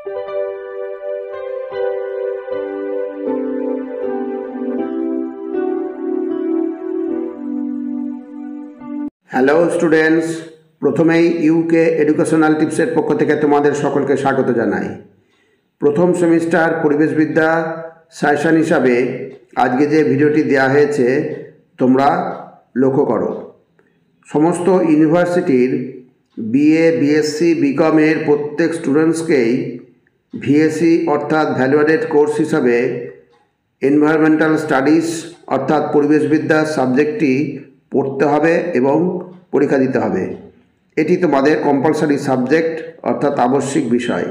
Hello students, প্রথমেই UK educational টিপসের পক্ষ থেকে তোমাদের সকলকে স্বাগত জানাই। প্রথম সেমিস্টার পরিবেশবিদ্যা সেশন হিসাবে আজকে যে ভিডিওটি দেওয়া হয়েছে তোমরা লক্ষ্য করো। সমস্ত ইউনিভার্সিটির বিএ, বিএসসি, বিকমের প্রত্যেক স্টুডেন্টসকেই ভিএসসি অর্থাৎ ভ্যালু অ্যাডেড কোর্স হিসাবে এনভায়রনমেন্টাল স্টাডিজ অর্থাৎ পরিবেশবিদ্যা সাবজেক্টটি পড়তে হবে এবং পরীক্ষা দিতে হবে। এটি তোমাদের কম্পালসারি সাবজেক্ট অর্থাৎ আবশ্যিক বিষয়।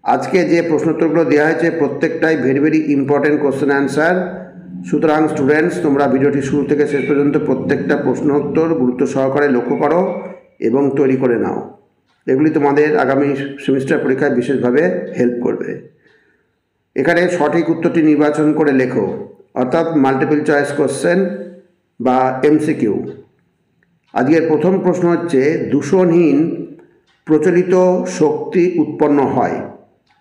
আজকে যে প্রশ্নোত্তরগুলো দেওয়া হয়েছে প্রত্যেকটাই ভেরি ইম্পর্টেন্ট কোশ্চেন অ্যান্সার। সুতরাং স্টুডেন্টস, তোমরা ভিডিওটি শুরু থেকে শেষ পর্যন্ত প্রত্যেকটা প্রশ্নোত্তর গুরুত্ব সহকারে লক্ষ্য করো এবং তৈরি করে নাও। এগুলি তোমাদের আগামী সেমিস্টার পরীক্ষায় বিশেষভাবে হেল্প করবে। এখানে সঠিক উত্তরটি নির্বাচন করে লেখো, অর্থাৎ মাল্টিপল চয়েস কোশ্চেন বা এমসিকিউ। আজকের প্রথম প্রশ্ন হচ্ছে, দূষণহীন প্রচলিত শক্তি উৎপন্ন হয়।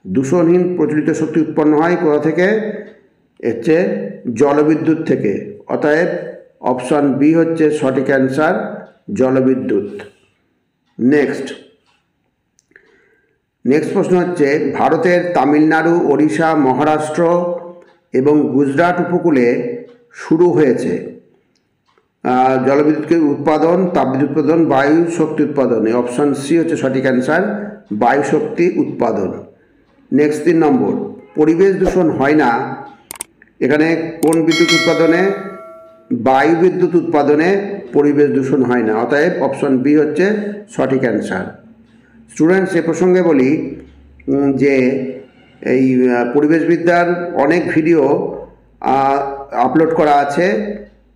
দূষণহীন প্রচলিত শক্তি উৎপন্ন হয় কোথা থেকে? হচ্ছে জলবিদ্যুৎ থেকে। অতএব অপশান বি হচ্ছে সঠিক অ্যান্সার, জলবিদ্যুৎ। নেক্সট প্রশ্ন হচ্ছে, ভারতের তামিলনাড়ু, ওড়িশা, মহারাষ্ট্র এবং গুজরাট উপকূলে শুরু হয়েছে জলবিদ্যুৎ উৎপাদন, তাপবিদ্যুৎ উৎপাদন, বায়ু শক্তি উৎপাদনে। অপশান সি হচ্ছে সঠিক অ্যান্সার, বায়ু শক্তি উৎপাদন। নেক্সট 3 নম্বর, পরিবেশ দূষণ হয় না এখানে কোন বিদ্যুৎ উৎপাদনে? বায়ু বিদ্যুৎ উৎপাদনে পরিবেশ দূষণ হয় না। অতএব অপশান বি হচ্ছে সঠিক অ্যান্সার। স্টুডেন্টস, এ প্রসঙ্গে বলি যে এই পরিবেশবিদ্যার অনেক ভিডিও আপলোড করা আছে,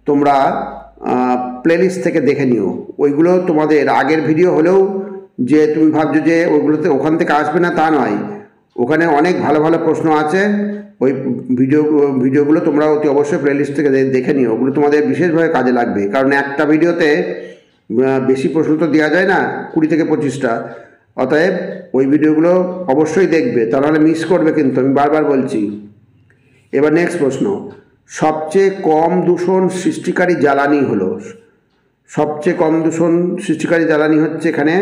তোমরা প্লেলিস্ট থেকে দেখে নিও। ওইগুলো তোমাদের আগের ভিডিও হলেও যে তুমি ভাবছো যে ওখান থেকে আসবে না তা নয়, ওখানে অনেক ভালো প্রশ্ন আছে। ওই ভিডিওগুলো তোমরা অতি অবশ্যই প্লেলিস্ট থেকে দেখে নিও। ওগুলো তোমাদের বিশেষভাবে কাজে লাগবে, কারণ একটা ভিডিওতে বেশি প্রশ্ন তো দেওয়া যায় না, 20 থেকে 25টা। অতএব ওই ভিডিওগুলো অবশ্যই দেখবে, তা নাহলে মিস করবে কিন্তু, আমি বারবার বলছি। এবার নেক্সট প্রশ্ন, সবচেয়ে কম দূষণ সৃষ্টিকারী জ্বালানি হলো? সবচেয়ে কম দূষণ সৃষ্টিকারী জ্বালানি হচ্ছে এখানে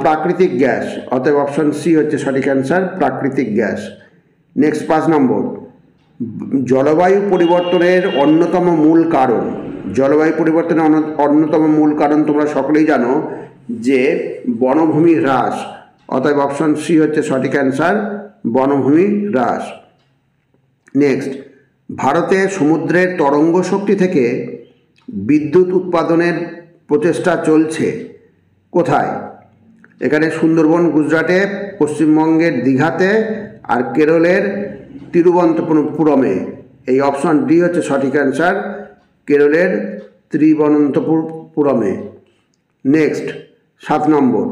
প্রাকৃতিক গ্যাস। অতএব অপশান সি হচ্ছে সঠিক অ্যান্সার, প্রাকৃতিক গ্যাস। নেক্সট 5 নম্বর, জলবায়ু পরিবর্তনের অন্যতম মূল কারণ। জলবায়ু পরিবর্তনের অন্যতম মূল কারণ তোমরা সকলেই জানো যে বনভূমি হ্রাস। অতএব অপশান সি হচ্ছে সঠিক অ্যান্সার, বনভূমি হ্রাস। নেক্সট, ভারতে সমুদ্রের তরঙ্গ শক্তি থেকে বিদ্যুৎ উৎপাদনের প্রচেষ্টা চলছে কোথায়? এখানে সুন্দরবন গুজরাটে, পশ্চিমবঙ্গের দীঘাতে, আর কেরলের তিরুবনন্তপুরমে। এই অপশন ডি হচ্ছে সঠিক অ্যান্সার, কেরলের তিরুবনন্তপুরমে। নেক্সট 7 নম্বর,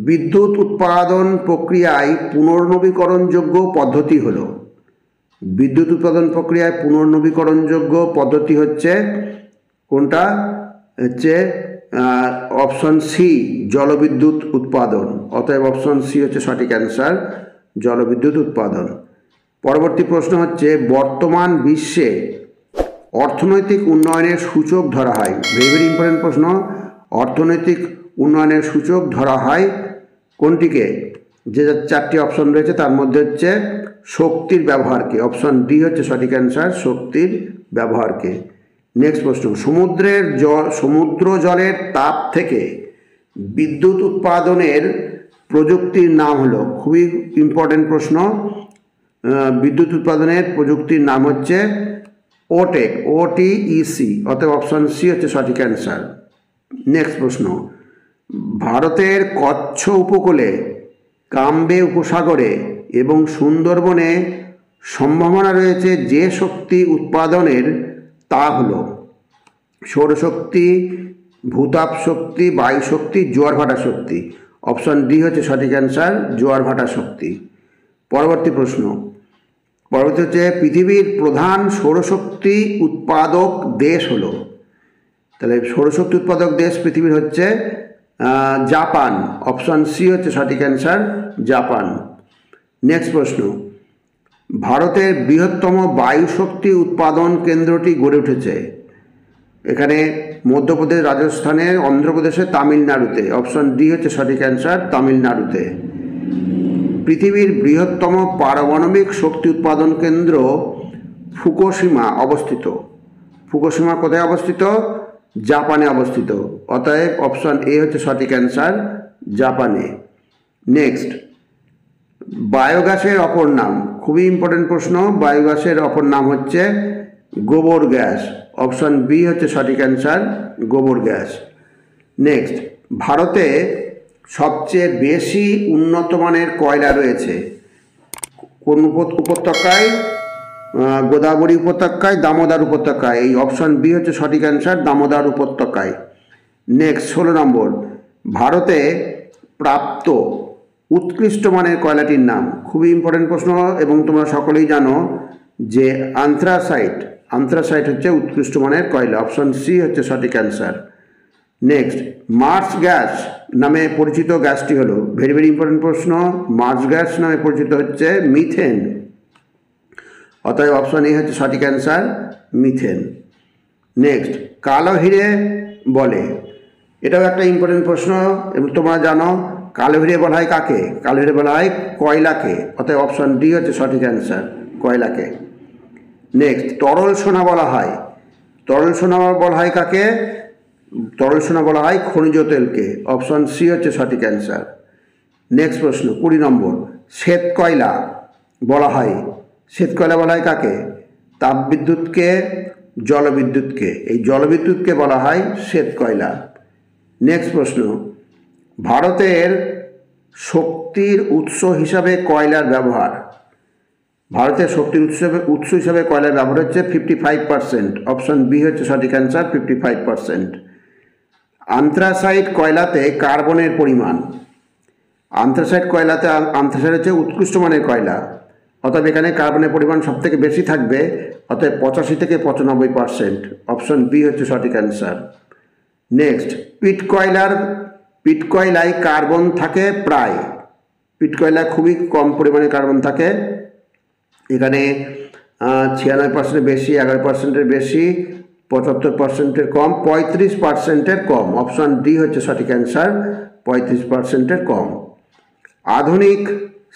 বিদ্যুৎ উৎপাদন প্রক্রিয়ায় পুনর্নবীকরণযোগ্য পদ্ধতি হলো? বিদ্যুৎ উৎপাদন প্রক্রিয়ায় পুনর্নবীকরণযোগ্য পদ্ধতি হচ্ছে কোনটা? হচ্ছে অপশন সি, জলবিদ্যুৎ উৎপাদন। অতএব অপশন সি হচ্ছে সঠিক অ্যান্সার, জলবিদ্যুৎ উৎপাদন। পরবর্তী প্রশ্ন হচ্ছে, বর্তমান বিশ্বে অর্থনৈতিক উন্নয়নের সূচক ধরা হয়? ভেরি ইম্পর্টেন্ট প্রশ্ন। অর্থনৈতিক উন্নয়নের সূচক ধরা হয় কোনটিকে? যে 4টি অপশন রয়েছে তার মধ্যে হচ্ছে শক্তির ব্যবহারকে। অপশন ডি হচ্ছে সঠিক অ্যান্সার, শক্তির ব্যবহারকে। নেক্সট প্রশ্ন, সমুদ্র জলের তাপ থেকে বিদ্যুৎ উৎপাদনের প্রযুক্তির নাম হলো? খুবই ইম্পর্টেন্ট প্রশ্ন। বিদ্যুৎ উৎপাদনের প্রযুক্তির নাম হচ্ছে ওটেক, OTEC। অতএব অপশন সি হচ্ছে সঠিক অ্যান্সার। নেক্সট প্রশ্ন, ভারতের কচ্ছ উপকূলে, কাম্বে উপসাগরে এবং সুন্দরবনে সম্ভাবনা রয়েছে যে শক্তি উৎপাদনের, তা হলো সৌরশক্তি, ভূতাপ শক্তি, বায়ু শক্তি, জোয়ার ভাটা শক্তি। অপশন ডি হচ্ছে সঠিক অ্যান্সার, জোয়ার ভাটা শক্তি। পরবর্তী প্রশ্ন হচ্ছে, পৃথিবীর প্রধান সৌরশক্তি উৎপাদক দেশ হলো? তাহলে সৌরশক্তি উৎপাদক দেশ পৃথিবীর হচ্ছে জাপান, অপশান সি হচ্ছে সঠিক অ্যান্সার, জাপান। নেক্সট প্রশ্ন, ভারতের বৃহত্তম বায়ু শক্তি উৎপাদন কেন্দ্রটি গড়ে উঠেছে। এখানে মধ্যপ্রদেশ, রাজস্থানের, অন্ধ্রপ্রদেশে, তামিলনাড়ুতে। অপশান ডি হচ্ছে সঠিক অ্যান্সার, তামিলনাড়ুতে। পৃথিবীর বৃহত্তম পারমাণবিক শক্তি উৎপাদন কেন্দ্র ফুকুশিমা অবস্থিত। ফুকুশিমা কোথায় অবস্থিত? জাপানে অবস্থিত। অতএব অপশান এ হচ্ছে সঠিক অ্যান্সার, জাপানে। নেক্সট, বায়োগ্যাসের অপর নাম, খুবই ইম্পর্টেন্ট প্রশ্ন। বায়োগ্যাসের অপর নাম হচ্ছে গোবর গ্যাস। অপশান বি হচ্ছে সঠিক অ্যান্সার, গোবর গ্যাস। নেক্সট, ভারতে সবচেয়ে বেশি উন্নত মানের কয়লা রয়েছে কোন উপত্যকায়? গোদাবরী উপত্যকায়, দামোদর উপত্যকায়। এই অপশান বি হচ্ছে সঠিক অ্যান্সার, দামোদর উপত্যকায়। নেক্সট 16 নম্বর, ভারতে প্রাপ্ত উৎকৃষ্ট মানের কয়লাটির নাম। খুবই ইম্পর্টেন্ট প্রশ্ন এবং তোমরা সকলেই জানো যে আন্থ্রাসাইট হচ্ছে উৎকৃষ্ট মানের কয়লা। অপশান সি হচ্ছে সঠিক অ্যান্সার। নেক্সট, মার্স গ্যাস নামে পরিচিত গ্যাসটি হলো, ভেরি ভেরি ইম্পর্টেন্ট প্রশ্ন, মার্স গ্যাস নামে পরিচিত হচ্ছে মিথেন। অতএব অপশান এ হচ্ছে সঠিক অ্যান্সার, মিথেন। নেক্সট, কালো হিরে বলে, এটাও একটা ইম্পর্টেন্ট প্রশ্ন এবং তোমরা জানো কালো হিরে বলা হয় কাকে? কালো হিরে বলা হয় কয়লাকে। অতএব অপশান ডি হচ্ছে সঠিক অ্যান্সার, কয়লাকে। নেক্সট, তরল সোনা বলা হয়, তরল সোনা বলা হয় কাকে? তরল সোনা বলা হয় খনিজ তেলকে। অপশান সি হচ্ছে সঠিক অ্যান্সার। নেক্সট প্রশ্ন 20 নম্বর, শ্বেত কয়লা বলা হয়, শ্বেত কয়লা বলা হয় কাকে? তাপবিদ্যুৎকে, জলবিদ্যুৎকে। এই জলবিদ্যুৎকে বলা হয় শ্বেত কয়লা। নেক্সট প্রশ্ন, ভারতের শক্তির উৎস হিসাবে কয়লার ব্যবহার। ভারতের শক্তির উৎস হিসাবে কয়লার ব্যবহার হচ্ছে 55%। অপশান বি হচ্ছে সঠিক অ্যান্সার, 55%। আন্থ্রাসাইট কয়লাতে কার্বনের পরিমাণ, আন্থ্রাসাইট হচ্ছে উৎকৃষ্ট মানের কয়লা, অতএব এখানে কার্বনের পরিমাণ সবথেকে বেশি থাকবে, অতএব 85 থেকে 95%। অপশান বি হচ্ছে সঠিক অ্যান্সার। নেক্সট, পিট কয়লায় কার্বন থাকে প্রায়, পিট কয়লায় খুবই কম পরিমাণে কার্বন থাকে। এখানে 96% বেশি, 11%-এর বেশি, 75%-এর কম, 35%-এর কম। অপশান ডি হচ্ছে সঠিক অ্যান্সার, 35%-এর কম। আধুনিক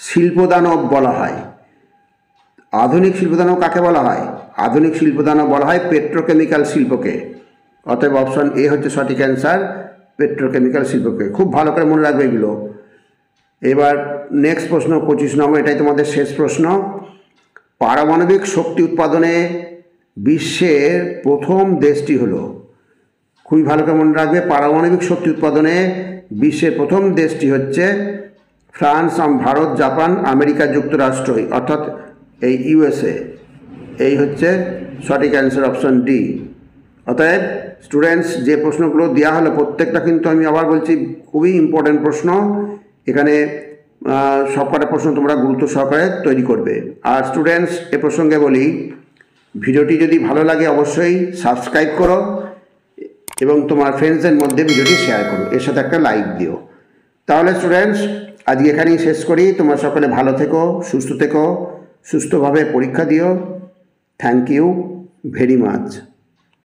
শিল্পদানব বলা হয়, আধুনিক শিল্পদানব কাকে বলা হয়? আধুনিক শিল্পদানব বলা হয় পেট্রোকেমিক্যাল শিল্পকে। অতএব অপশান এ হচ্ছে সঠিক অ্যান্সার, পেট্রোকেমিক্যাল শিল্পকে। খুব ভালো করে মনে রাখবে এগুলো। এবার নেক্সট প্রশ্ন 25 নম্বর, এটাই তোমাদের শেষ প্রশ্ন। পারমাণবিক শক্তি উৎপাদনে বিশ্বের প্রথম দেশটি হলো, খুবই ভালো করে মনে রাখবে, পারমাণবিক শক্তি উৎপাদনে বিশ্বের প্রথম দেশটি হচ্ছে ফ্রান্স, ভারত, জাপান, আমেরিকা যুক্তরাষ্ট্র, অর্থাৎ এই ইউএসএ। এই হচ্ছে সঠিক অ্যান্সার, অপশান ডি। অতএব স্টুডেন্টস, যে প্রশ্নগুলো দেওয়া হলো প্রত্যেকটা কিন্তু আমি আবার বলছি খুবই ইম্পর্টেন্ট প্রশ্ন। এখানে সবকটা প্রশ্ন তোমরা গুরুত্ব সহকারে তৈরি করবে। আর স্টুডেন্টস, এ প্রসঙ্গে বলি, ভিডিওটি যদি ভালো লাগে অবশ্যই সাবস্ক্রাইব করো এবং তোমার ফ্রেন্ডসদের মধ্যে ভিডিওটি শেয়ার করো, এর সাথে একটা লাইক দিও। তাহলে স্টুডেন্টস, আজকে এখানেই শেষ করি। তোমরা সকলে ভালো থেকো, সুস্থ থেকো, সুস্থভাবে পরীক্ষা দিও। Thank you very much.